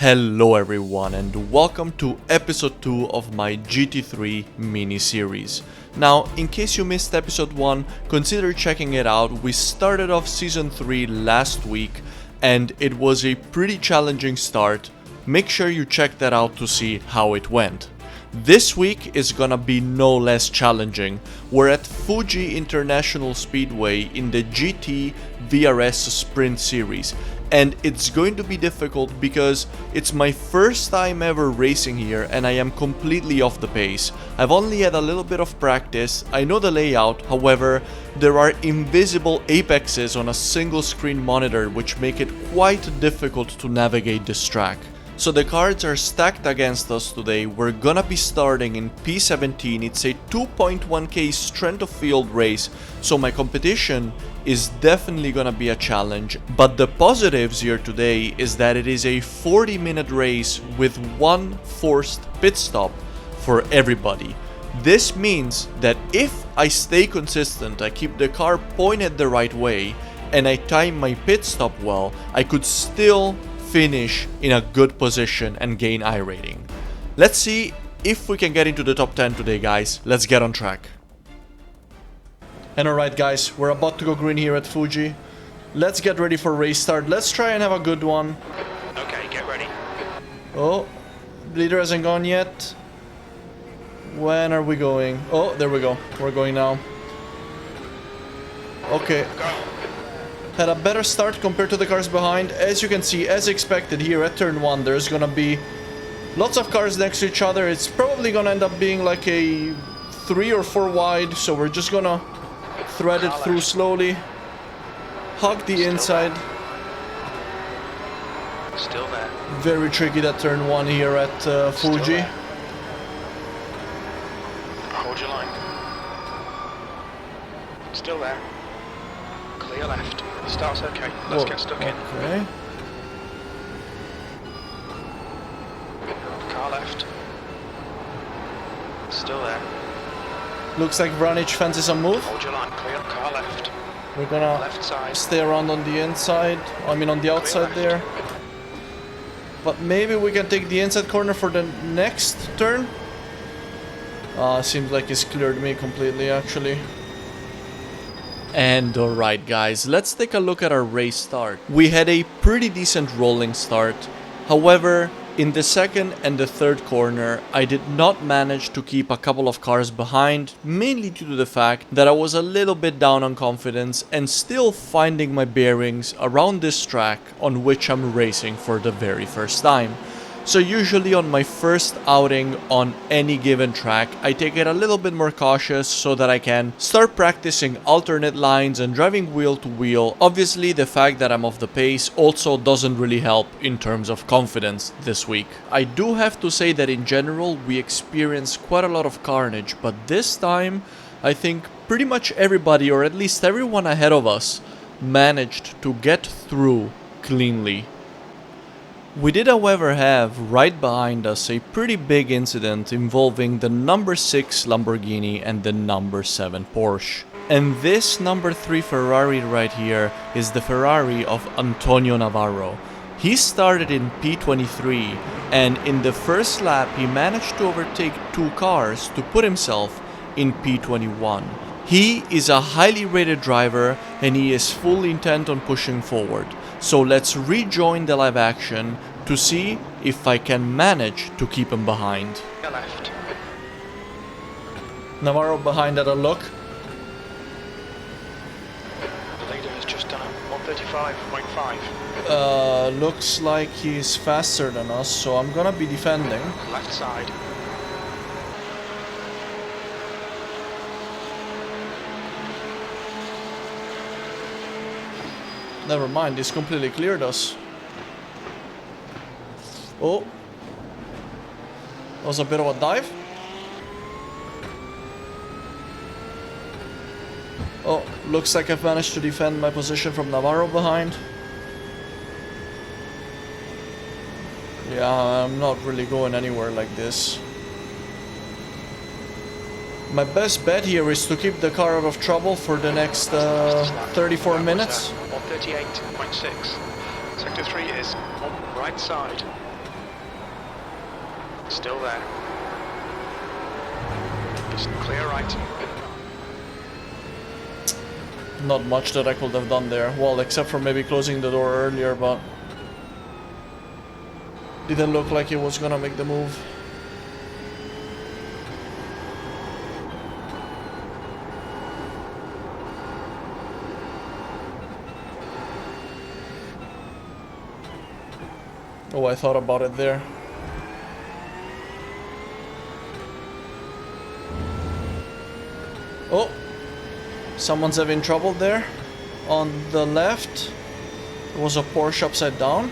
Hello everyone and welcome to episode 2 of my GT3 Mini-Series. Now, in case you missed episode 1, consider checking it out. We started off season 3 last week and it was a pretty challenging start. Make sure you check that out to see how it went. This week is gonna be no less challenging. We're at Fuji International Speedway in the GT VRS Sprint Series. And it's going to be difficult because it's my first time ever racing here and I am completely off the pace. I've only had a little bit of practice, I know the layout, however, there are invisible apexes on a single screen monitor which make it quite difficult to navigate this track. So the cards are stacked against us today. We're gonna be starting in P17. It's a 2.1k strength of field race, so my competition is definitely gonna be a challenge. But the positives here today is that it is a 40-minute race with one forced pit stop for everybody. This means that if I stay consistent, I keep the car pointed the right way, and I time my pit stop well, I could still finish in a good position and gain I rating. Let's see if we can get into the top 10 today, guys. Let's get on track. And alright guys, we're about to go green here at Fuji. Let's get ready for race start. Let's try and have a good one. Okay, get ready. Oh, leader hasn't gone yet. When are we going? Oh, there we go. We're going now. Okay. Go. Had a better start compared to the cars behind. As you can see, as expected here at turn 1, there's gonna be lots of cars next to each other. It's probably gonna end up being like a 3 or 4 wide, so we're just gonna thread it through slowly. Hug the inside. Still there. Very tricky that turn 1 here at Fuji. Hold your line. Still there. Clear left. Start's okay. Let's get stuck in. Okay. Car left. Still there. Looks like Vranic fancies a move. Hold your line. Clear. Car left. We're gonna Left side. stay around on the inside. I mean on the outside there. But maybe we can take the inside corner for the next turn. Seems like he's cleared me completely actually. And alright guys, let's take a look at our race start. We had a pretty decent rolling start. However, in the second and the third corner, I did not manage to keep a couple of cars behind, mainly due to the fact that I was a little bit down on confidence and still finding my bearings around this track on which I'm racing for the very first time. So usually on my first outing on any given track, I take it a little bit more cautious so that I can start practicing alternate lines and driving wheel to wheel. Obviously the fact that I'm off the pace also doesn't really help in terms of confidence this week. I do have to say that in general we experienced quite a lot of carnage, but this time I think pretty much everybody, or at least everyone ahead of us, managed to get through cleanly. We did, however, have right behind us a pretty big incident involving the number 6 Lamborghini and the number 7 Porsche. And this number 3 Ferrari right here is the Ferrari of Antonio Navarro. He started in P23 and in the first lap he managed to overtake 2 cars to put himself in P21. He is a highly rated driver and he is fully intent on pushing forward. So let's rejoin the live action to see if I can manage to keep him behind. Left. Navarro behind at a look. The leader has just done a 135.5. Looks like he's faster than us, so I'm gonna be defending. Left side. Never mind, he's completely cleared us. Oh. That was a bit of a dive. Oh, looks like I've managed to defend my position from Navarro behind. Yeah, I'm not really going anywhere like this. My best bet here is to keep the car out of trouble for the next 34 minutes. 138.6. Sector 3 is on right side. Still there. Just clear right. Not much that I could have done there. Well, except for maybe closing the door earlier, but didn't look like he was gonna make the move. Oh, I thought about it there. Oh, someone's having trouble there. On the left, there was a Porsche upside down.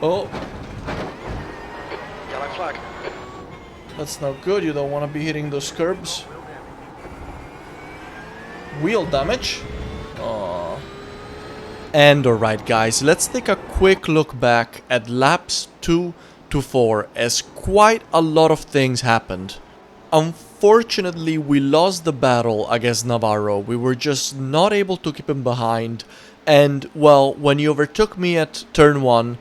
Oh, Yellow flag. that's not good. You don't want to be hitting those curbs. Wheel damage. Aww. And alright guys, let's take a quick look back at laps 2 to 4 as quite a lot of things happened. Unfortunately, we lost the battle against Navarro. We were just not able to keep him behind. And well, when he overtook me at turn 1,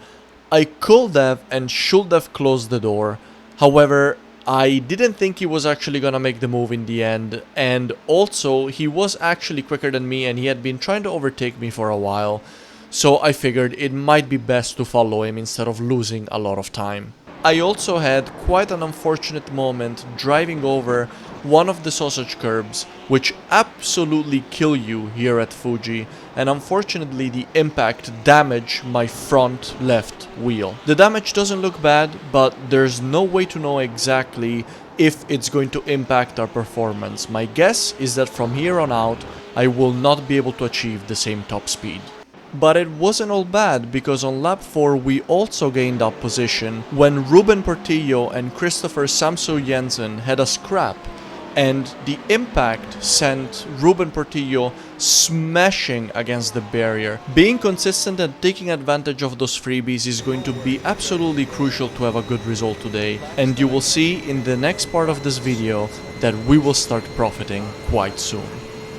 I could have and should have closed the door. However, I didn't think he was actually gonna make the move in the end, and also he was actually quicker than me and he had been trying to overtake me for a while, so I figured it might be best to follow him instead of losing a lot of time. I also had quite an unfortunate moment driving over one of the sausage curbs, which absolutely kill you here at Fuji, and unfortunately the impact damaged my front left wheel. The damage doesn't look bad, but there's no way to know exactly if it's going to impact our performance. My guess is that from here on out, I will not be able to achieve the same top speed. But it wasn't all bad, because on lap 4 we also gained up position when Ruben Portillo and Christopher Samso Jensen had a scrap, and the impact sent Ruben Portillo smashing against the barrier. Being consistent and taking advantage of those freebies is going to be absolutely crucial to have a good result today, and you will see in the next part of this video that we will start profiting quite soon.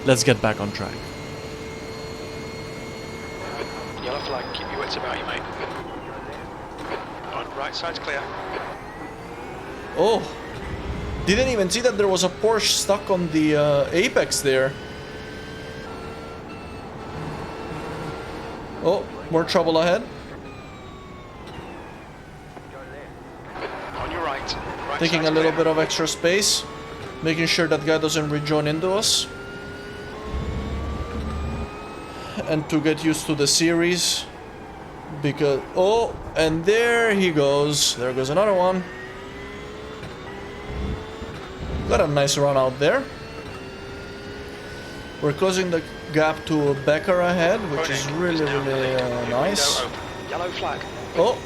Let's get back on track. Yellow flag, keep your wits about you, mate. On right side's clear. Oh, didn't even see that there was a Porsche stuck on the apex there. Oh, more trouble ahead. On your right. Taking a little bit of extra space, making sure that guy doesn't rejoin into us. And to get used to the series, because oh, and there he goes. There goes another one. Got a nice run out there. We're closing the gap to Becker ahead, which is really nice. Yellow flag. Oh,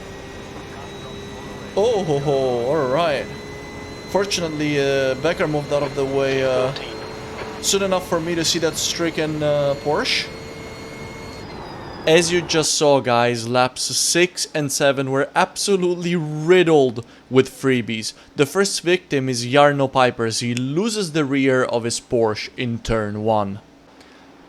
oh ho ho! All right. Fortunately, Becker moved out of the way soon enough for me to see that stricken Porsche. As you just saw, guys, laps 6 and 7 were absolutely riddled with freebies. The first victim is Jarno Pipers. He loses the rear of his Porsche in turn 1.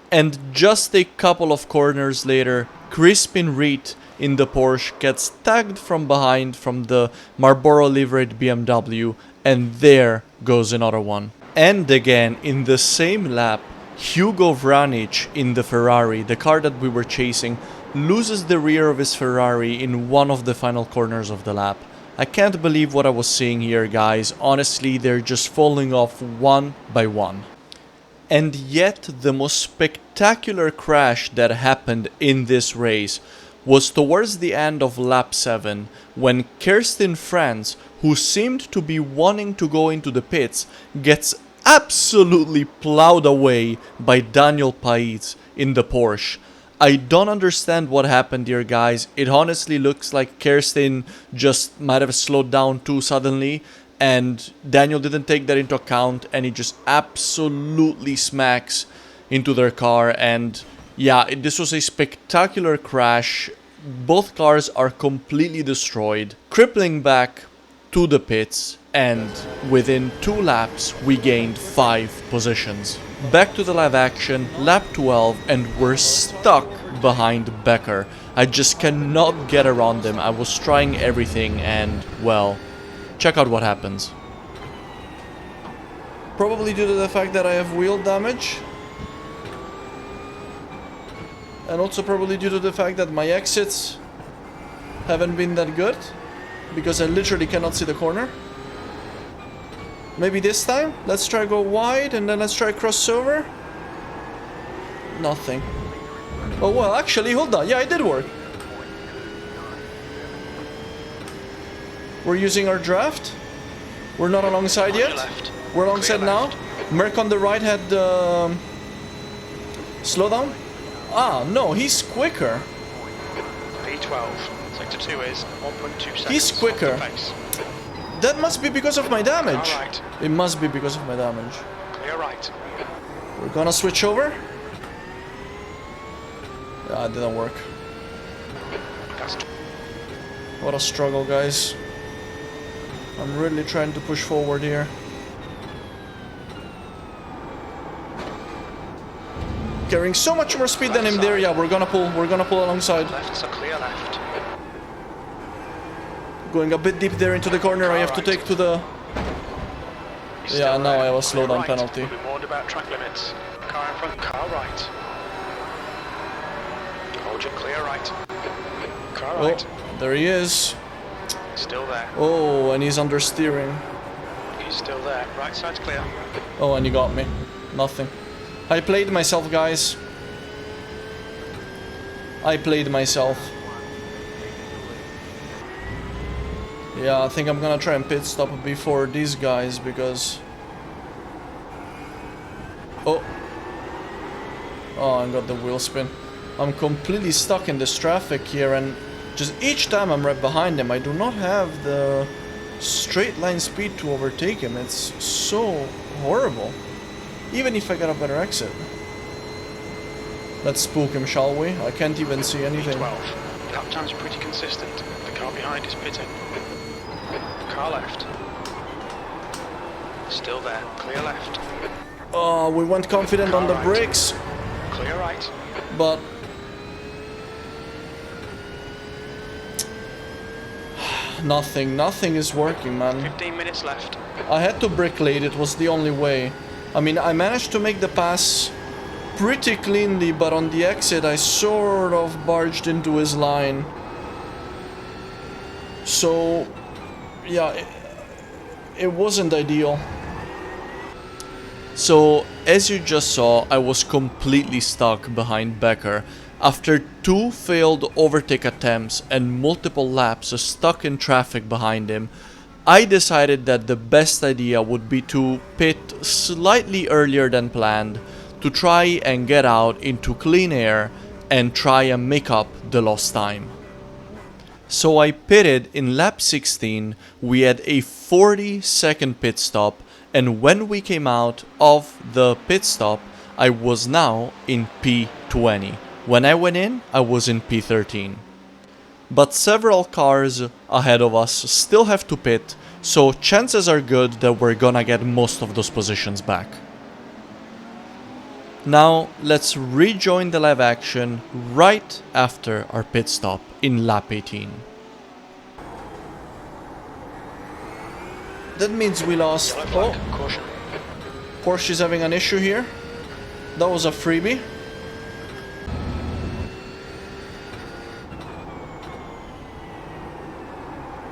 And just a couple of corners later, Crispin Reed in the Porsche gets tagged from behind from the Marlboro liveried BMW, and there goes another one. And again, in the same lap, Hugo Vranic in the Ferrari, the car that we were chasing, loses the rear of his Ferrari in one of the final corners of the lap. I can't believe what I was seeing here, guys. Honestly, they're just falling off one by one. And yet, the most spectacular crash that happened in this race was towards the end of lap 7, when Kerstin Franz, who seemed to be wanting to go into the pits, gets absolutely plowed away by Daniel Paez in the Porsche. I don't understand what happened here, guys. It honestly looks like Kerstin just might have slowed down too suddenly, and Daniel didn't take that into account, and he just absolutely smacks into their car. And yeah, this was a spectacular crash. Both cars are completely destroyed. Crippling back to the pits, and within 2 laps we gained 5 positions. Back to the live action, lap 12, and we're stuck behind Becker. I just cannot get around him. I was trying everything and, well, check out what happens. Probably due to the fact that I have wheel damage. And also probably due to the fact that my exits haven't been that good. Because I literally cannot see the corner. Maybe this time? Let's try go wide and then let's try crossover. Nothing. Oh well, actually, hold on. Yeah, it did work. We're using our draft. We're not alongside yet. We're alongside now. Merc on the right had slowdown. Ah, no, he's quicker. P12. Sector 2 is 1.2 seconds. He's quicker. That must be because of my damage. Right. It must be because of my damage. Clear right. We're gonna switch over. Yeah, it didn't work. What a struggle, guys. I'm really trying to push forward here. Carrying so much more speed than him there. Yeah, we're gonna pull alongside. Left's a clear left. Going a bit deep there into the corner. I have to take to the... Yeah, now I have a slowdown penalty. We'll be warned about track limits. Car in front, car right. Hold your clear right. Car right. Oh, there he is. Still there. Oh, and he's understeering. He's still there. Right side's clear. Oh, and he got me. Nothing. I played myself, guys. I played myself. Yeah, I think I'm gonna try and pit stop before these guys because... Oh. Oh, I got the wheel spin. I'm completely stuck in this traffic here and just each time I'm right behind him, I do not have the straight line speed to overtake him. It's so horrible. Even if I get a better exit. Let's spook him, shall we? I can't even see anything. 12. Lap time's pretty consistent. The car behind is pitting. Car left. Still there. Clear left. Oh, we went confident on the brakes. Clear right. But... Nothing is working, man. 15 minutes left. I had to brake late, it was the only way. I mean, I managed to make the pass pretty cleanly, but on the exit I sort of barged into his line. So, yeah, it wasn't ideal. So, as you just saw, I was completely stuck behind Becker. After 2 failed overtake attempts and multiple laps stuck in traffic behind him, I decided that the best idea would be to pit slightly earlier than planned to try and get out into clean air and try and make up the lost time. So I pitted in lap 16, we had a 40-second pit stop, and when we came out of the pit stop, I was now in P20. When I went in, I was in P13. But several cars ahead of us still have to pit, so chances are good that we're gonna get most of those positions back. Now let's rejoin the live action right after our pit stop in lap 18. That means we lost... Oh, Porsche is having an issue here. That was a freebie.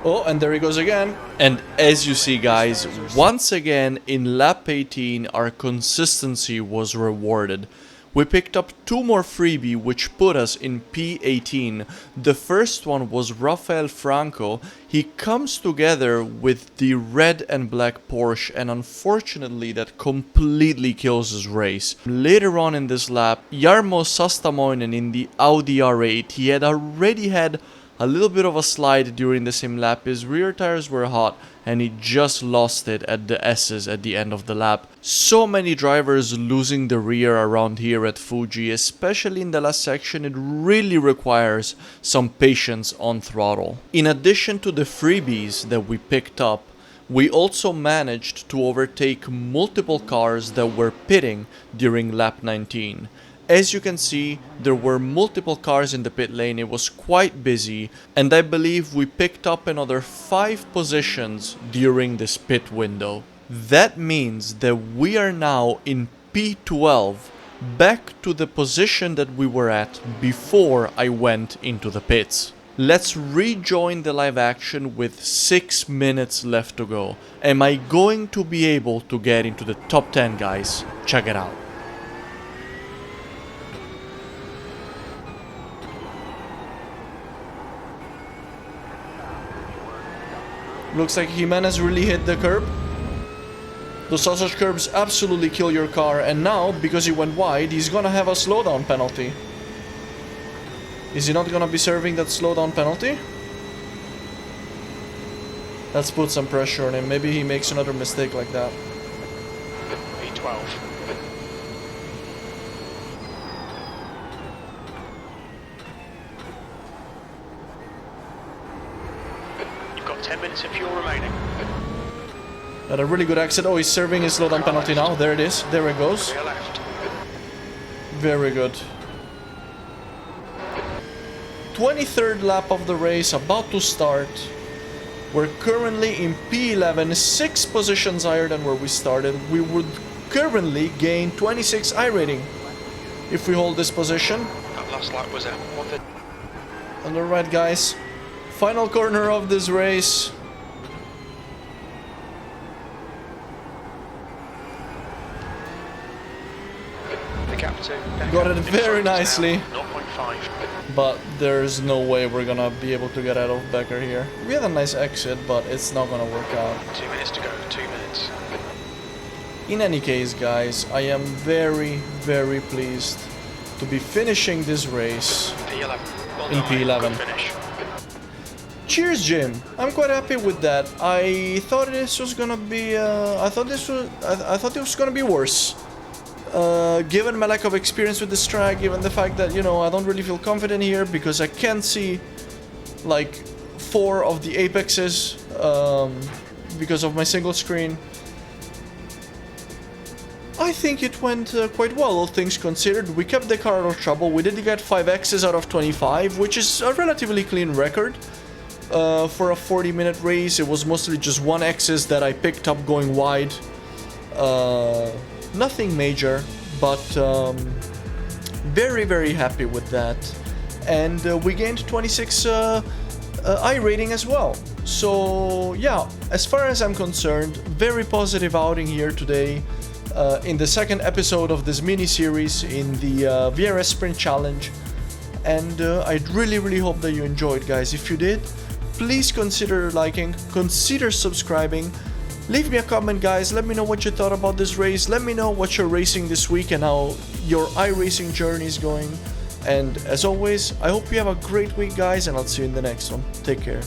Oh, and there he goes again. And as you see, guys, once again in lap 18 our consistency was rewarded. We picked up 2 more freebie which put us in P18. The first one was Rafael Franco. He comes together with the red and black Porsche and unfortunately that completely kills his race. Later on in this lap, Jarmo Sastamoinen in the Audi R8, he had already had a little bit of a slide during the same lap. His rear tires were hot and he just lost it at the S's at the end of the lap. So many drivers losing the rear around here at Fuji, especially in the last section. It really requires some patience on throttle. In addition to the freebies that we picked up, We also managed to overtake multiple cars that were pitting during lap 19. As you can see, there were multiple cars in the pit lane, it was quite busy, and I believe we picked up another 5 positions during this pit window. That means that we are now in P12, back to the position that we were at before I went into the pits. Let's rejoin the live action with 6 minutes left to go. Am I going to be able to get into the top 10, guys? Check it out. Looks like Jimenez really hit the curb. The sausage curbs absolutely kill your car, and now, because he went wide, he's gonna have a slowdown penalty. Is he not gonna be serving that slowdown penalty? Let's put some pressure on him. Maybe he makes another mistake like that. P12. You've got 10 minutes of fuel remaining. Had a really good exit. Oh, he's serving his slowdown penalty now. There it is. There it goes. Very good. 23rd lap of the race, about to start. We're currently in P11, 6 positions higher than where we started. We would currently gain 26 iRating if we hold this position. That last lap was a... Alright, guys. Final corner of this race. Got it very nicely, 0.5. but there's no way we're gonna be able to get out of Becker here. We had a nice exit, but it's not gonna work out. 2 minutes to go, 2 minutes. In any case, guys, I am very, very pleased to be finishing this race P11. Well in done, P11. good finish. Cheers, Jim. I'm quite happy with that. I thought this was gonna be. I thought it was gonna be worse. Given my lack of experience with this track, given the fact that, you know, I don't really feel confident here because I can't see like 4 of the apexes because of my single screen. I think it went quite well, all things considered. We kept the car out of trouble. We did get 5 X's out of 25, which is a relatively clean record. For a 40-minute race, it was mostly just 1 X's that I picked up going wide. Nothing major, but very, very happy with that. And we gained 26 iRating as well. So yeah, as far as I'm concerned, very positive outing here today in the second episode of this mini-series in the VRS Sprint Challenge. And I really, really hope that you enjoyed, guys. If you did, please consider liking, consider subscribing. Leave me a comment, guys. Let me know what you thought about this race. Let me know what you're racing this week and how your iRacing journey is going. And as always, I hope you have a great week, guys, and I'll see you in the next one. Take care.